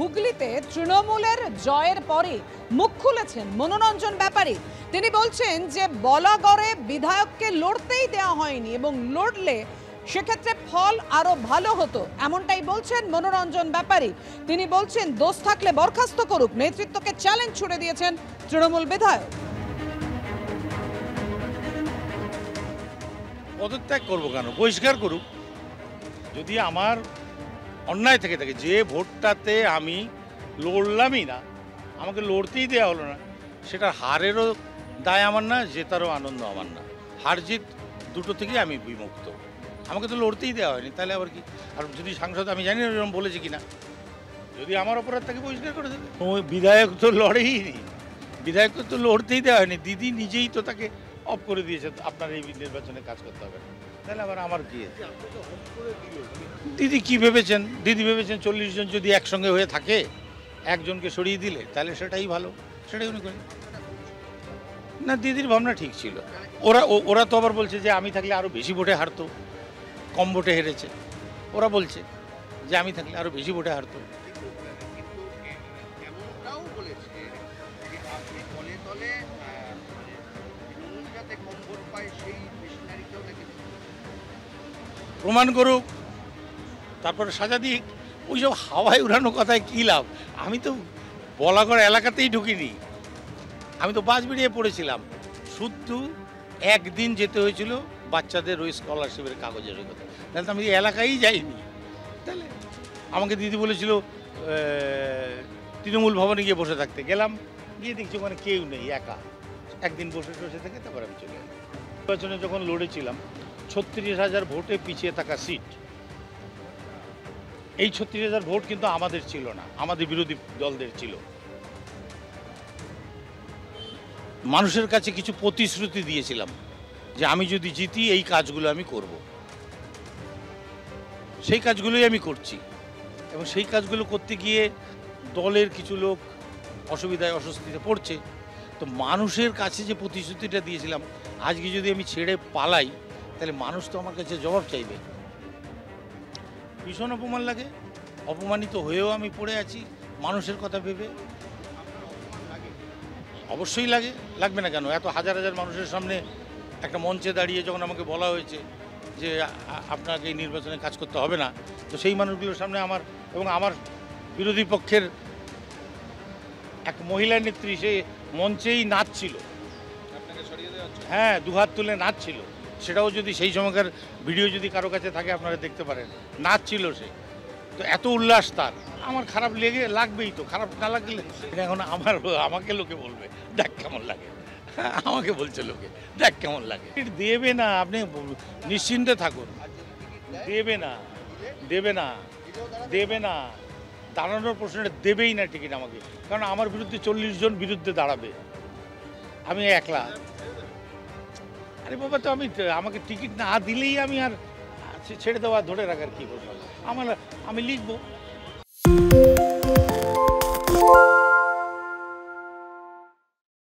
হুগলিতে তৃণমূলের জয়ের পরে মুখ খুলেছেন মনোরঞ্জন ব্যাপারী। তিনি বলছেন যে বলাগড়ে বিধায়ককে লড়তেই দেওয়া হয়নি এবং লড়লে সেক্ষেত্রে ফল আরো ভালো হতো, এমনটাই বলছেন মনোরঞ্জন ব্যাপারী। তিনি বলছেন দোষ থাকলে বরখাস্ত করুক, নেতৃত্বকে চ্যালেঞ্জ ছুড়ে দিয়েছেন তৃণমূল বিধায়ক। পদত্যাগ করবো কেন, বহিষ্কার করুক। যদি আমার অন্যায় থেকে থাকে, যে ভোটটাতে আমি লড়লামই না, আমাকে লড়তেই দেওয়া হলো না, সেটার হারেরও দায় আমার না, জেতারও আনন্দ আমার না। হার জিত দুটো থেকেই আমি বিমুক্ত। আমাকে তো লড়তেই দেওয়া হয়নি, তাহলে আবার কি? আর যদি সাংসদ, আমি জানি না এরকম বলেছে কিনা, যদি আমার অপরাধ তাকে বহিষ্কার করে দেবে। ওই বিধায়ক তো লড়েই নি, বিধায়ককে তো লড়তেই দেওয়া হয়নি। দিদি নিজেই তো তাকে অফ করে দিয়েছে, আপনার এই নির্বাচনে কাজ করতে হবে না। তাহলে আবার আমার কি? দিদি কি ভেবেছেন? দিদি ভেবেছেন 40 জন যদি একসঙ্গে হয়ে থাকে, একজনকে সরিয়ে দিলে তাহলে সেটাই ভালো, সেটাই উনি করেন না। দিদির ভাবনা ঠিক ছিল। ওরা তো আবার বলছে যে আমি থাকলে আরও বেশি ভোটে হারতো, কম ভোটে হেরেছে। ওরা বলছে যে আমি থাকলে আরও বেশি ভোটে হারতো। প্রমাণ করুক, তারপরে সাজা দিক। ওইসব হাওয়ায় উড়ানো কথায় কী লাভ? আমি তো বলাগড় এলাকাতেই ঢুকিনি, আমি তো বাস বেরিয়ে পড়েছিলাম। শুধু একদিন যেতে হয়েছিল বাচ্চাদের ওই স্কলারশিপের কাগজের কথা, তাহলে তো আমি এলাকায় যাইনি। তাহলে আমাকে দিদি বলেছিল তৃণমূল ভবনে গিয়ে বসে থাকতে, গেলাম, গিয়ে দেখছি ওখানে কেউ নেই, একা। একদিন বসে থেকে তারপর আমি চলে এলাম। নির্বাচনে যখন লড়েছিলাম 36,000 ভোটে পিছিয়ে থাকা সিট, এই 36,000 ভোট কিন্তু আমাদের ছিল না, আমাদের বিরোধী দলদের ছিল। মানুষের কাছে কিছু প্রতিশ্রুতি দিয়েছিলাম যে আমি যদি জিতি এই কাজগুলো আমি করব, সেই কাজগুলোই আমি করছি। এবং সেই কাজগুলো করতে গিয়ে দলের কিছু লোক অসুবিধায় অস্বস্তিতে পড়ছে। তো মানুষের কাছে যে প্রতিশ্রুতিটা দিয়েছিলাম, আজকে যদি আমি ছেড়ে পালাই তাহলে মানুষ তো আমার কাছে জবাব চাইবে। ভীষণ অপমান লাগে, অপমানিত হয়েও আমি পড়ে আছি মানুষের কথা ভেবে। অবশ্যই লাগে, লাগবে না কেন? এত হাজার হাজার মানুষের সামনে একটা মঞ্চে দাঁড়িয়ে যখন আমাকে বলা হয়েছে যে আপনাকে এই নির্বাচনে কাজ করতে হবে না, তো সেই মানুষগুলোর সামনে আমার এবং আমার বিরোধী পক্ষের এক মহিলা নেত্রী সে মঞ্চেই নাচছিল, হ্যাঁ, দুহাত তুলে নাচছিল। সেটাও যদি সেই সময়কার ভিডিও যদি কারো কাছে থাকে আপনারা দেখতে পারেন, নাচছিল সে। তো এত উল্লাস তার, আমার খারাপ লাগবেই তো। খারাপ না লাগলে এখন আমাকে লোকে বলবে দেখ কেমন লাগে, আমাকে বলছে লোকে দেখ কেমন লাগে। দেবে না, আপনি নিশ্চিন্তে থাকুন। দেবে না, দেবে না, দেবে না, দাঁড়ানোর প্রশ্নটা দেবেই না টিকিট আমাকে। কারণ আমার বিরুদ্ধে 40 জন বিরুদ্ধে দাঁড়াবে, আমি একলা। আরে বাবা, তো আমাকে টিকিট না দিলেই আমি আর ছেড়ে দেওয়া ধরে রাখার কি বলবো? আমি লিখবো।